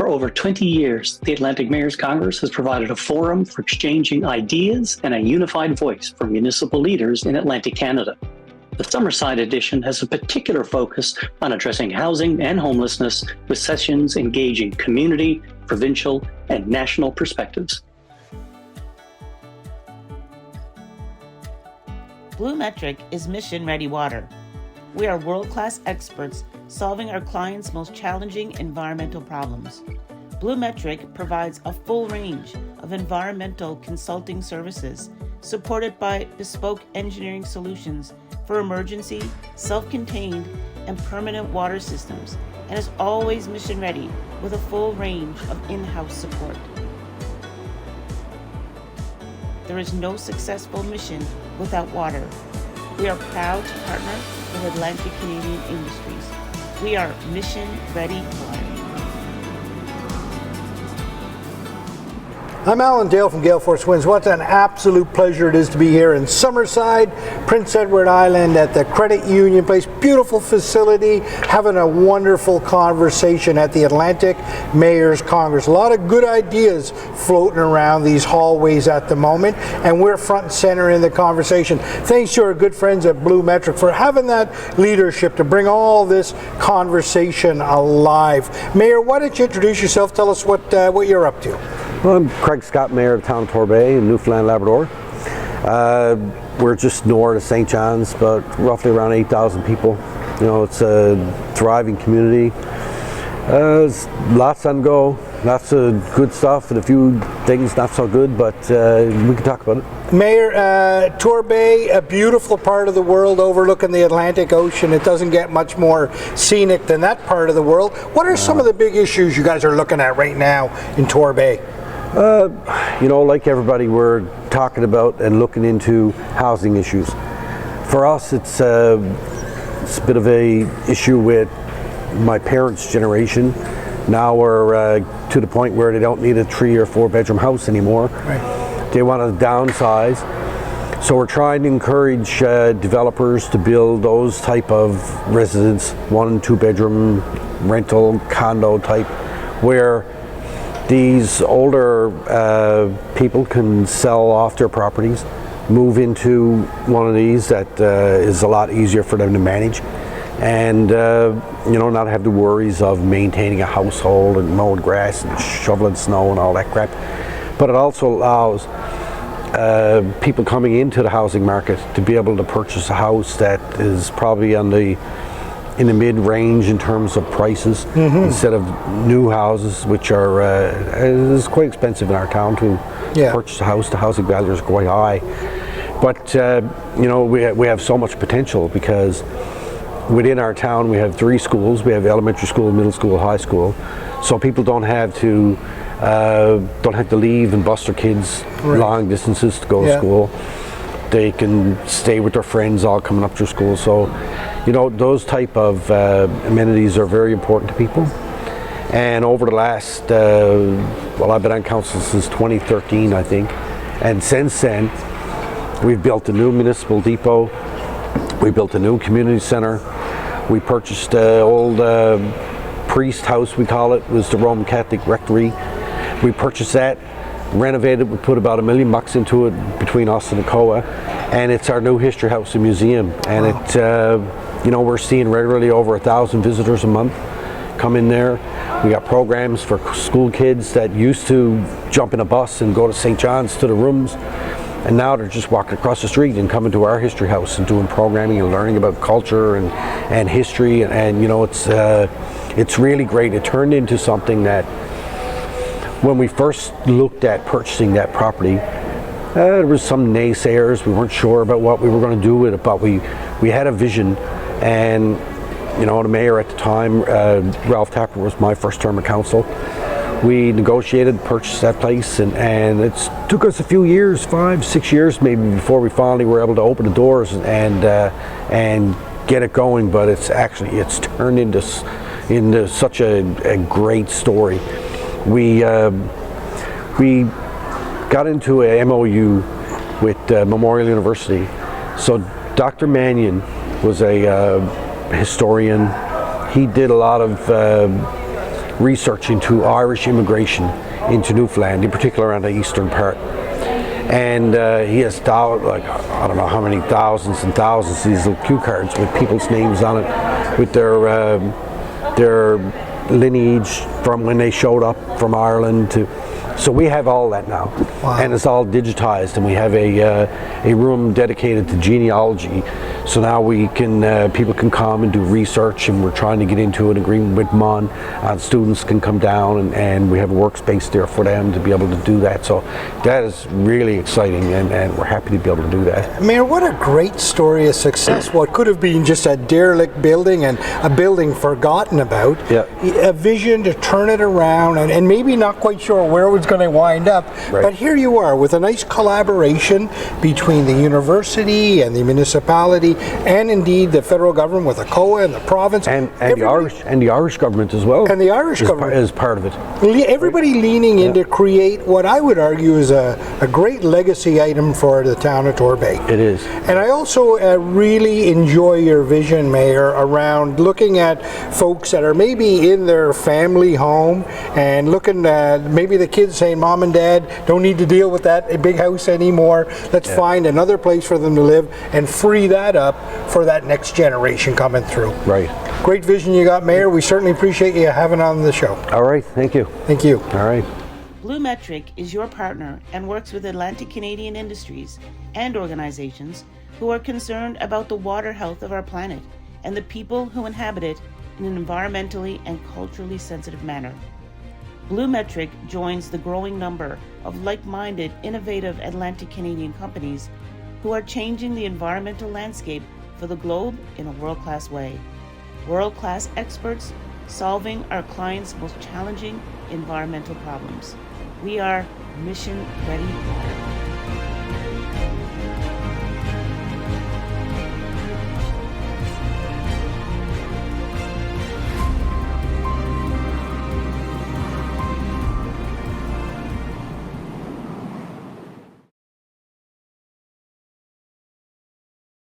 For over 20 years, the Atlantic Mayors Congress has provided a forum for exchanging ideas and a unified voice for municipal leaders in Atlantic Canada. The Summerside edition has a particular focus on addressing housing and homelessness, with sessions engaging community, provincial, and national perspectives. BlueMetric is mission-ready water. We are world-class experts solving our clients' most challenging environmental problems. BlueMetric provides a full range of environmental consulting services supported by bespoke engineering solutions for emergency, self-contained, and permanent water systems, and is always mission-ready with a full range of in-house support. There is no successful mission without water. We are proud to partner with Atlantic Canadian Industries. We are mission-ready water. I'm Alan Dale from Gale Force Winds. What an absolute pleasure it is to be here in Summerside, Prince Edward Island at the Credit Union Place. Beautiful facility, having a wonderful conversation at the Atlantic Mayors Congress. A lot of good ideas floating around these hallways at the moment, and we're front and center in the conversation. Thanks to our good friends at BlueMetric for having that leadership to bring all this conversation alive. Mayor, why don't you introduce yourself? Tell us what you're up to. Well, I'm Craig Scott, Mayor of the town of Torbay in Newfoundland, Labrador. We're just north of St. John's, but roughly around 8,000 people. You know, it's a thriving community. There's lots on go, lots of good stuff, and a few things not so good, but we can talk about it. Mayor, Torbay, a beautiful part of the world overlooking the Atlantic Ocean. It doesn't get much more scenic than that part of the world. What are some of the big issues you guys are looking at right now in Torbay? You know, like everybody, we're talking about and looking into housing issues. For us, it's a bit of a issue with my parents' generation. Now we're to the point where they don't need a 3 or 4 bedroom house anymore. Right. They want to downsize. So we're trying to encourage developers to build those type of residents, 1 and 2 bedroom rental condo type, where these older people can sell off their properties, move into one of these that is a lot easier for them to manage, and you know, not have the worries of maintaining a household and mowing grass and shoveling snow and all that crap. But it also allows people coming into the housing market to be able to purchase a house that is probably in the mid-range in terms of prices, instead of new houses, which are is quite expensive in our town to purchase a house. The housing value is quite high, but you know, we have so much potential because within our town we have 3 schools. We have elementary school, middle school, high school, so people don't have to leave and bus their kids long distances to go to school. They can stay with their friends all coming up to school. So, you know, those type of amenities are very important to people. And over the last, well, I've been on council since 2013, I think. And since then, we've built a new municipal depot. We built a new community center. We purchased an old priest house, we call it. It was the Roman Catholic rectory. We purchased that, renovated. We put about $1 million into it between us and the COA, and it's our new history house and museum. And it, you know, we're seeing regularly over 1,000 visitors a month come in there. We got programs for school kids that used to jump in a bus and go to St. John's to the rooms, and now they're just walking across the street and coming to our history house and doing programming and learning about culture and history. And you know, it's really great. It turned into something that, when we first looked at purchasing that property, there was some naysayers. We weren't sure about what we were going to do with it, but we had a vision. And you know, the mayor at the time, Ralph Tapper, was my first term of council. We negotiated, purchased that place, and it took us a few years, 5, 6 years maybe, before we finally were able to open the doors and get it going. But it's turned into such a great story. We got into a MOU with Memorial University. So Dr. Mannion was a historian. He did a lot of research into Irish immigration into Newfoundland, in particular around the eastern part. And he has I don't know how many thousands and thousands of these little cue cards with people's names on it, with their lineage from when they showed up from Ireland to. So we have all that now, and it's all digitized, and we have a room dedicated to genealogy. So now we can people can come and do research, and we're trying to get into an agreement with MUN, and students can come down, and we have a workspace there for them to be able to do that. So that is really exciting, and we're happy to be able to do that. Mayor, what a great story of success. What could have been just a derelict building and a building forgotten about, a vision to turn it around, and maybe not quite sure where it was going to wind up, but here you are with a nice collaboration between the university and the municipality, and indeed the federal government with the COA and the province, and the Irish government as well, and the Irish government is part of it. Everybody leaning in to create what I would argue is a great legacy item for the town of Torbay. It is. And I also really enjoy your vision, Mayor, around looking at folks that are maybe in their family home and looking at maybe the kids saying, Mom and Dad don't need to deal with that big house anymore. Let's find another place for them to live and free that up for that next generation coming through. Right. Great vision you got, Mayor. We certainly appreciate you having on the show. All right. Thank you. Thank you. All right. BlueMetric is your partner and works with Atlantic Canadian industries and organizations who are concerned about the water health of our planet and the people who inhabit it in an environmentally and culturally sensitive manner. BlueMetric joins the growing number of like-minded, innovative Atlantic Canadian companies who are changing the environmental landscape for the globe in a world-class way. World-class experts solving our clients' most challenging environmental problems. We are Mission Ready Water.